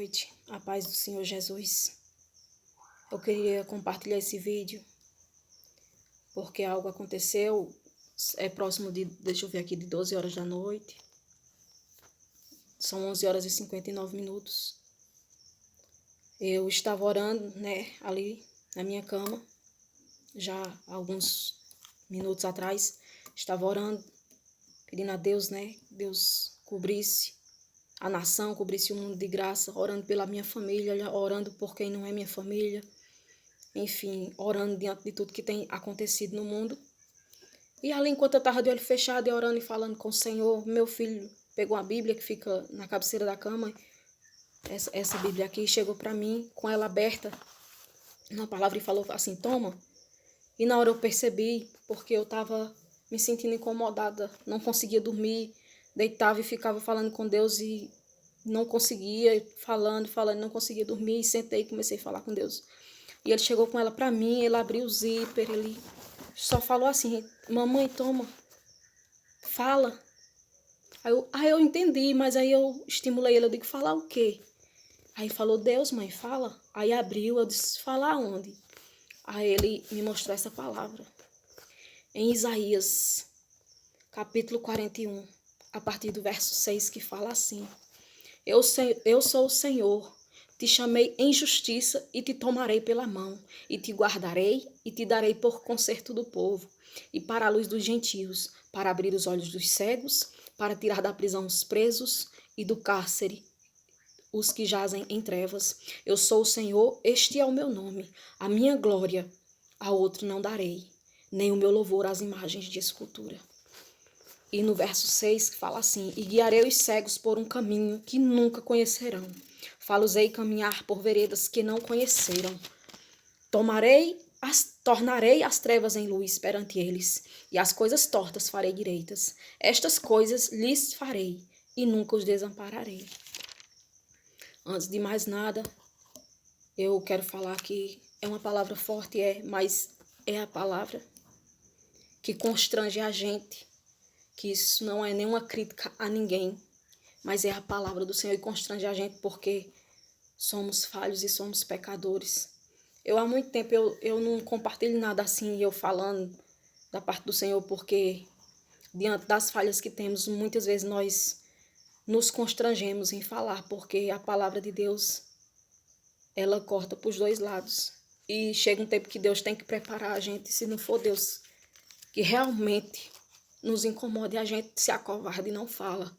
noite, a paz do Senhor Jesus. Eu queria compartilhar esse vídeo porque algo aconteceu, é próximo de, deixa eu ver aqui, de 12 horas da noite. São 11 horas e 59 minutos. Eu estava orando, ali na minha cama, já há alguns minutos atrás, estava orando, pedindo a Deus, Deus cobrisse a nação, cobrisse o mundo de graça, orando pela minha família, orando por quem não é minha família, enfim, orando diante de tudo que tem acontecido no mundo. E ali, enquanto eu estava de olho fechado e orando e falando com o Senhor, meu filho pegou a Bíblia que fica na cabeceira da cama, essa Bíblia aqui, chegou para mim com ela aberta, uma palavra, e falou assim: toma. E na hora eu percebi, porque eu estava me sentindo incomodada, não conseguia dormir, deitava e ficava falando com Deus e não conseguia, falando, não conseguia dormir, e sentei e comecei a falar com Deus. E ele chegou com ela para mim, ele abriu o zíper, ele só falou assim: mamãe, toma, fala. Aí eu entendi, mas aí eu estimulei ele, eu digo: falar o quê? Aí falou: Deus, mãe, fala. Aí abriu, eu disse: falar onde? Aí ele me mostrou essa palavra. Em Isaías, capítulo 41, a partir do verso 6, que fala assim: Eu sou o Senhor, te chamei em justiça e te tomarei pela mão, e te guardarei e te darei por conserto do povo, e para a luz dos gentios, para abrir os olhos dos cegos, para tirar da prisão os presos e do cárcere os que jazem em trevas. Eu sou o Senhor, este é o meu nome. A minha glória a outro não darei, nem o meu louvor às imagens de escultura. E no verso 6 fala assim: e guiarei os cegos por um caminho que nunca conhecerão. Fá-los-ei caminhar por veredas que não conheceram. Tornarei as trevas em luz perante eles, e as coisas tortas farei direitas. Estas coisas lhes farei, e nunca os desampararei. Antes de mais nada, eu quero falar que é uma palavra forte, mas é a palavra que constrange a gente, que isso não é nenhuma crítica a ninguém, mas é a palavra do Senhor e constrange a gente porque somos falhos e somos pecadores. Há muito tempo eu não compartilho nada assim, eu falando da parte do Senhor, porque diante das falhas que temos, muitas vezes nós nos constrangemos em falar, porque a palavra de Deus, ela corta para os dois lados. E chega um tempo que Deus tem que preparar a gente, se não for Deus que realmente nos incomode, a gente se acovarda e não fala.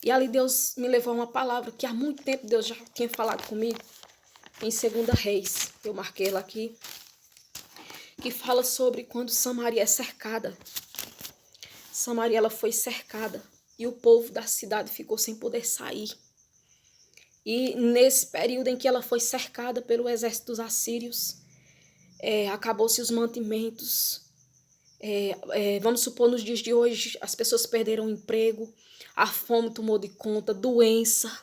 E ali Deus me levou a uma palavra que há muito tempo Deus já tinha falado comigo, em 2 Reis, eu marquei ela aqui, que fala sobre quando Samaria é cercada. Samaria, ela foi cercada e o povo da cidade ficou sem poder sair. E nesse período em que ela foi cercada pelo exército dos assírios, acabou-se os mantimentos. Vamos supor, nos dias de hoje, as pessoas perderam o emprego, a fome tomou de conta, doença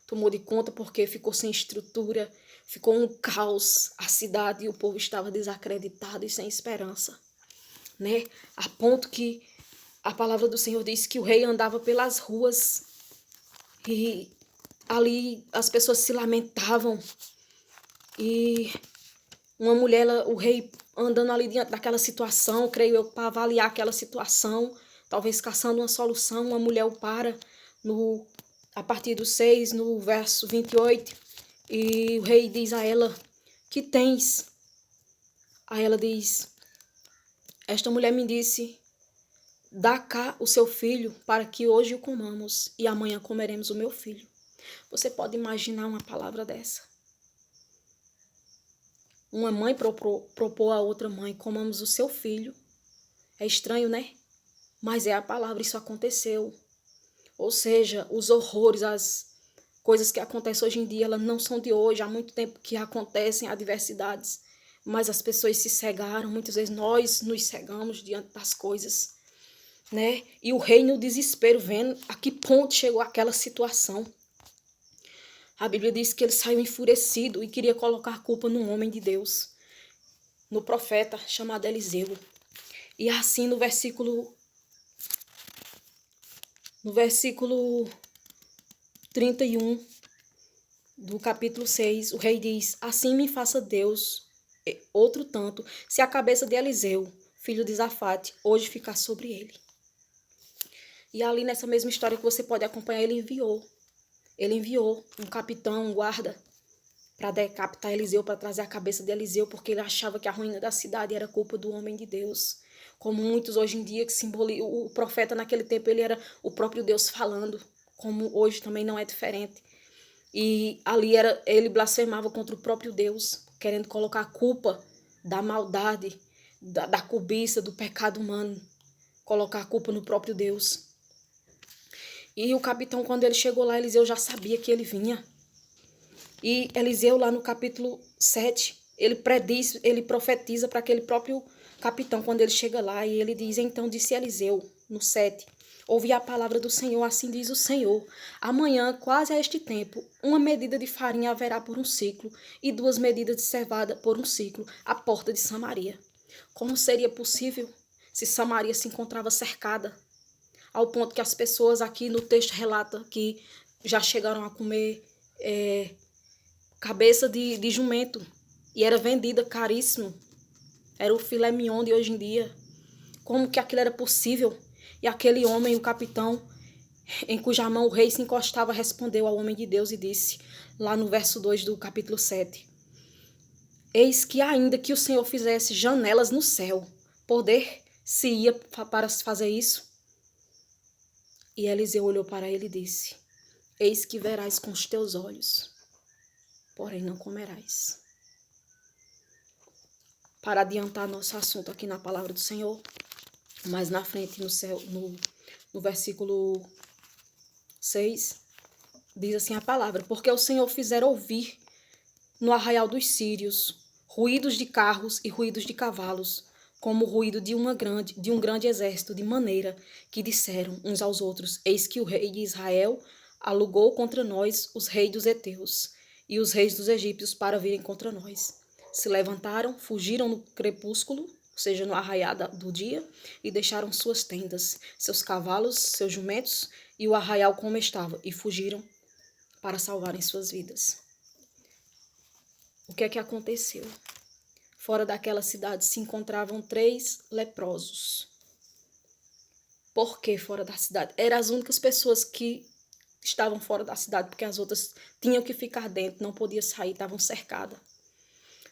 tomou de conta porque ficou sem estrutura, ficou um caos, a cidade e o povo estava desacreditado e sem esperança, A ponto que a palavra do Senhor diz que o rei andava pelas ruas e ali as pessoas se lamentavam. E uma mulher, o rei andando ali diante daquela situação, creio eu, para avaliar aquela situação, talvez caçando uma solução, uma mulher o para a partir do 6, no verso 28, e o rei diz a ela: que tens? Aí ela diz: esta mulher me disse, dá cá o seu filho para que hoje o comamos e amanhã comeremos o meu filho. Você pode imaginar uma palavra dessa? Uma mãe propor a outra mãe: comamos o seu filho. É estranho, Mas é a palavra, isso aconteceu. Ou seja, os horrores, as coisas que acontecem hoje em dia, elas não são de hoje. Há muito tempo que acontecem adversidades, mas as pessoas se cegaram. Muitas vezes nós nos cegamos diante das coisas, E o rei, no desespero, vendo a que ponto chegou aquela situação. A Bíblia diz que ele saiu enfurecido e queria colocar a culpa num homem de Deus, no profeta chamado Eliseu. E assim no versículo 31 do capítulo 6, o rei diz: assim me faça Deus outro tanto, se a cabeça de Eliseu, filho de Zafate, hoje ficar sobre ele. E ali nessa mesma história que você pode acompanhar, ele enviou um capitão, um guarda, para decapitar Eliseu, para trazer a cabeça de Eliseu, porque ele achava que a ruína da cidade era culpa do homem de Deus. Como muitos hoje em dia que simbolizam, o profeta naquele tempo ele era o próprio Deus falando, como hoje também não é diferente. E ali ele blasfemava contra o próprio Deus, querendo colocar a culpa da maldade, da cobiça, do pecado humano, colocar a culpa no próprio Deus. E o capitão, quando ele chegou lá, Eliseu já sabia que ele vinha. E Eliseu, lá no capítulo 7, ele profetiza para aquele próprio capitão, quando ele chega lá, e ele diz: então disse Eliseu, no 7, ouvi a palavra do Senhor, assim diz o Senhor, amanhã, quase a este tempo, uma medida de farinha haverá por um ciclo, e 2 medidas de cevada por um ciclo, à porta de Samaria. Como seria possível se Samaria se encontrava cercada, ao ponto que as pessoas aqui no texto relata que já chegaram a comer cabeça de jumento, e era vendida caríssimo, era o filé mignon de hoje em dia. Como que aquilo era possível? E aquele homem, o capitão, em cuja mão o rei se encostava, respondeu ao homem de Deus e disse, lá no verso 2 do capítulo 7, eis que ainda que o Senhor fizesse janelas no céu, poder-se-ia para fazer isso? E Eliseu olhou para ele e disse, eis que verás com os teus olhos, porém não comerás. Para adiantar nosso assunto aqui na palavra do Senhor, mais na frente no versículo 6, diz assim a palavra, porque o Senhor fizera ouvir no arraial dos sírios ruídos de carros e ruídos de cavalos, como o ruído de um grande exército, de maneira que disseram uns aos outros, eis que o rei de Israel alugou contra nós os reis dos heteus e os reis dos egípcios para virem contra nós. Se levantaram, fugiram no crepúsculo, ou seja, no arraial do dia, e deixaram suas tendas, seus cavalos, seus jumentos e o arraial como estava, e fugiram para salvarem suas vidas. O que é que aconteceu? Fora daquela cidade se encontravam 3 leprosos. Por que fora da cidade? Eram as únicas pessoas que estavam fora da cidade, porque as outras tinham que ficar dentro, não podiam sair, estavam cercadas.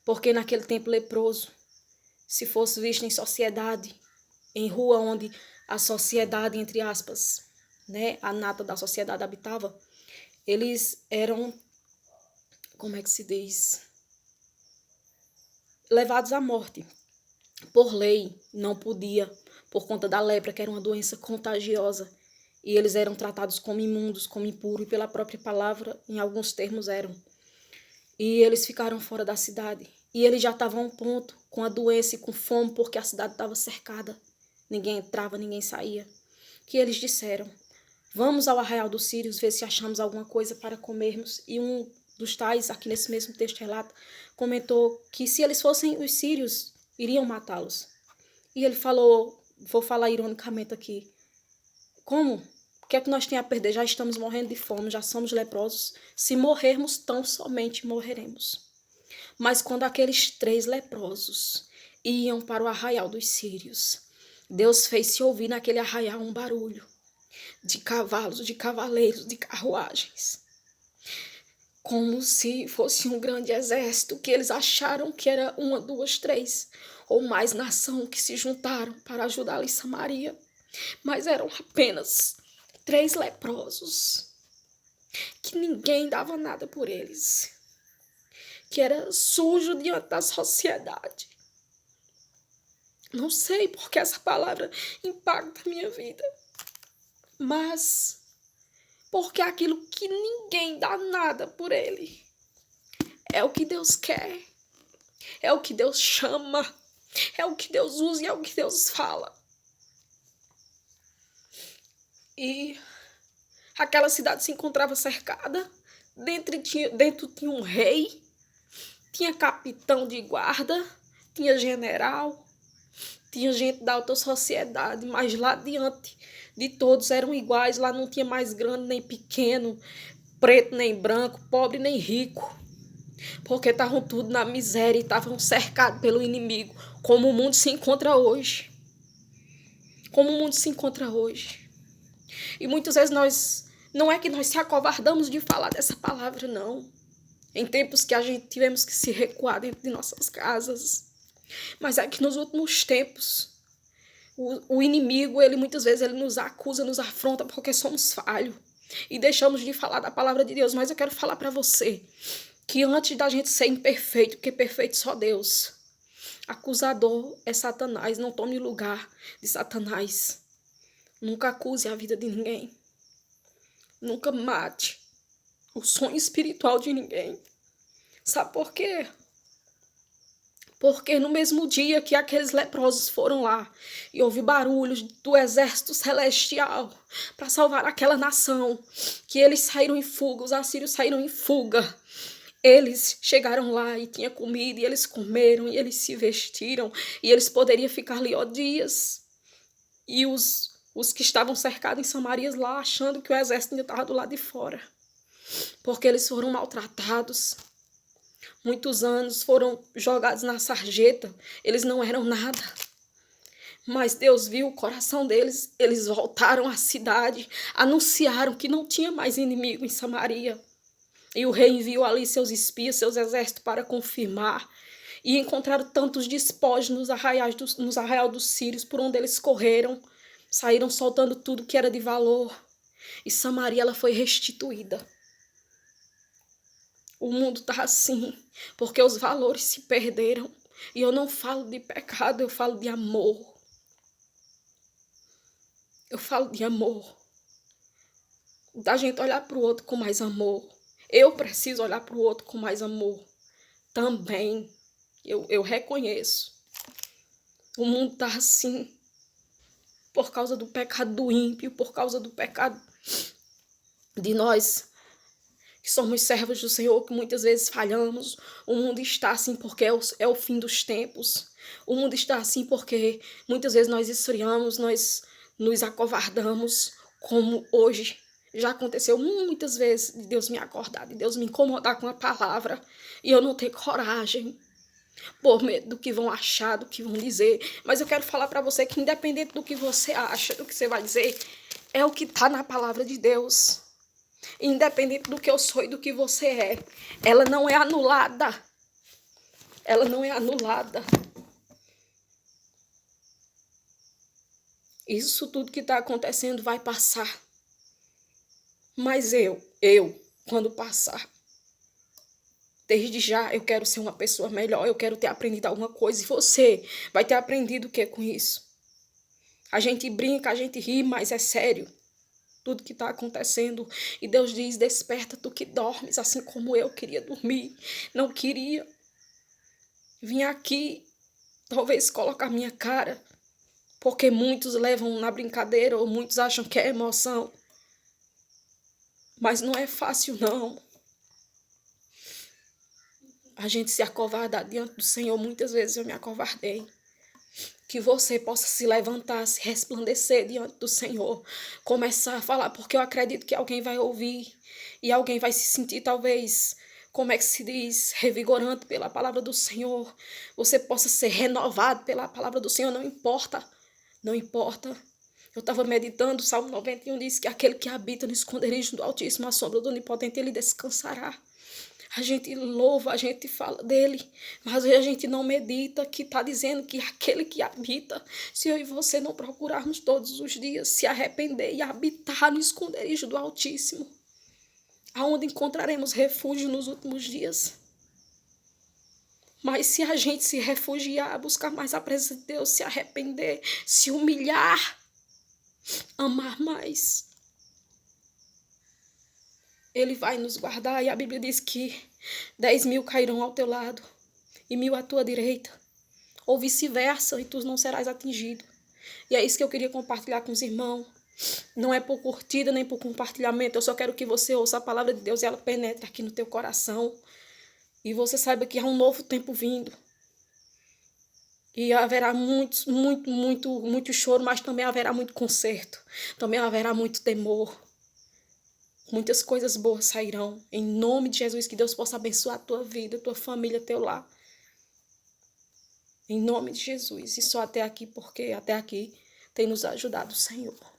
Porque naquele tempo leproso, se fosse visto em sociedade, em rua onde a sociedade, entre aspas, né, a nata da sociedade habitava, eles eram, como é que se diz, levados à morte. Por lei, não podia, por conta da lepra, que era uma doença contagiosa, e eles eram tratados como imundos, como impuros, e pela própria palavra, em alguns termos eram. E eles ficaram fora da cidade. E eles já estavam a um ponto, com a doença e com fome, porque a cidade estava cercada. Ninguém entrava, ninguém saía. Que eles disseram, vamos ao arraial dos sírios, ver se achamos alguma coisa para comermos. E um dos tais, aqui nesse mesmo texto relata, comentou que se eles fossem os sírios, iriam matá-los. E ele falou, vou falar ironicamente aqui, como? O que é que nós temos a perder? Já estamos morrendo de fome, já somos leprosos. Se morrermos, tão somente morreremos. Mas quando aqueles 3 leprosos iam para o arraial dos sírios, Deus fez-se ouvir naquele arraial um barulho de cavalos, de cavaleiros, de carruagens. Como se fosse um grande exército, que eles acharam que era 1, 2, 3 ou mais nação que se juntaram para ajudá-la em Samaria. Mas eram apenas 3 leprosos, que ninguém dava nada por eles, que era sujo diante da sociedade. Não sei porque essa palavra impacta a minha vida, mas porque aquilo que ninguém dá nada por ele é o que Deus quer, é o que Deus chama, é o que Deus usa e é o que Deus fala. E aquela cidade se encontrava cercada, dentro tinha um rei, tinha capitão de guarda, tinha general, tinha gente da alta sociedade, mas lá diante de todos eram iguais, lá não tinha mais grande nem pequeno, preto nem branco, pobre nem rico, porque estavam tudo na miséria e estavam cercados pelo inimigo, como o mundo se encontra hoje. Como o mundo se encontra hoje. E muitas vezes não é que nós se acovardamos de falar dessa palavra, não. Em tempos que a gente tivemos que se recuar dentro de nossas casas. Mas é que nos últimos tempos, o inimigo, ele muitas vezes ele nos acusa, nos afronta porque somos falhos. E deixamos de falar da palavra de Deus. Mas eu quero falar para você que antes da gente ser imperfeito, porque perfeito só Deus, acusador é Satanás. Não tome lugar de Satanás. Nunca acuse a vida de ninguém. Nunca mate o sonho espiritual de ninguém. Sabe por quê? Porque no mesmo dia que aqueles leprosos foram lá e houve barulhos do exército celestial para salvar aquela nação, que eles saíram em fuga, os assírios saíram em fuga. Eles chegaram lá e tinha comida, e eles comeram, e eles se vestiram, e eles poderiam ficar ali dias. E os que estavam cercados em Samaria lá, achando que o exército ainda estava do lado de fora. Porque eles foram maltratados. Muitos anos foram jogados na sarjeta. Eles não eram nada. Mas Deus viu o coração deles. Eles voltaram à cidade. Anunciaram que não tinha mais inimigo em Samaria. E o rei enviou ali seus espias, seus exércitos para confirmar. E encontraram tantos despojos nos arraiais dos sírios, por onde eles correram. Saíram soltando tudo que era de valor. E Samaria ela foi restituída. O mundo está assim, porque os valores se perderam. E eu não falo de pecado, eu falo de amor. Eu falo de amor. Da gente olhar para o outro com mais amor. Eu preciso olhar para o outro com mais amor. Também. Eu reconheço. O mundo está assim. Por causa do pecado do ímpio, por causa do pecado de nós que somos servos do Senhor, que muitas vezes falhamos. O mundo está assim porque é o fim dos tempos. O mundo está assim porque muitas vezes nós esfriamos, nós nos acovardamos, como hoje já aconteceu muitas vezes, de Deus me acordar, de Deus me incomodar com a palavra, e eu não ter coragem, por medo do que vão achar, do que vão dizer. Mas eu quero falar para você que independente do que você acha, do que você vai dizer, é o que está na palavra de Deus. Independente do que eu sou e do que você é, ela não é anulada. Ela não é anulada. Isso tudo que está acontecendo vai passar. Mas eu, quando passar, desde já eu quero ser uma pessoa melhor, eu quero ter aprendido alguma coisa. E você vai ter aprendido o que com isso? A gente brinca, a gente ri, mas é sério. Tudo que está acontecendo. E Deus diz, desperta tu que dormes, assim como eu queria dormir. Não queria. Vim aqui, talvez colocar minha cara, porque muitos levam na brincadeira, ou muitos acham que é emoção. Mas não é fácil, não. A gente se acovardar diante do Senhor, muitas vezes eu me acovardei. Que você possa se levantar, se resplandecer diante do Senhor. Começar a falar, porque eu acredito que alguém vai ouvir. E alguém vai se sentir, talvez, como é que se diz, revigorante pela palavra do Senhor. Você possa ser renovado pela palavra do Senhor, não importa. Não importa. Eu estava meditando, o Salmo 91 diz que aquele que habita no esconderijo do Altíssimo, a sombra do Onipotente, ele descansará. A gente louva, a gente fala dele, mas a gente não medita, que está dizendo que aquele que habita, se eu e você não procurarmos todos os dias se arrepender e habitar no esconderijo do Altíssimo, aonde encontraremos refúgio nos últimos dias. Mas se a gente se refugiar, buscar mais a presença de Deus, se arrepender, se humilhar, amar mais, Ele vai nos guardar. E a Bíblia diz que 10.000 cairão ao teu lado e 1.000 à tua direita, ou vice-versa, e tu não serás atingido. E é isso que eu queria compartilhar com os irmãos. Não é por curtida nem por compartilhamento. Eu só quero que você ouça a palavra de Deus e ela penetre aqui no teu coração. E você saiba que há um novo tempo vindo. E haverá muito choro, mas também haverá muito conserto. Também haverá muito temor. Muitas coisas boas sairão. Em nome de Jesus, que Deus possa abençoar a tua vida, a tua família, teu lar. Em nome de Jesus. E só até aqui, porque até aqui tem nos ajudado o Senhor.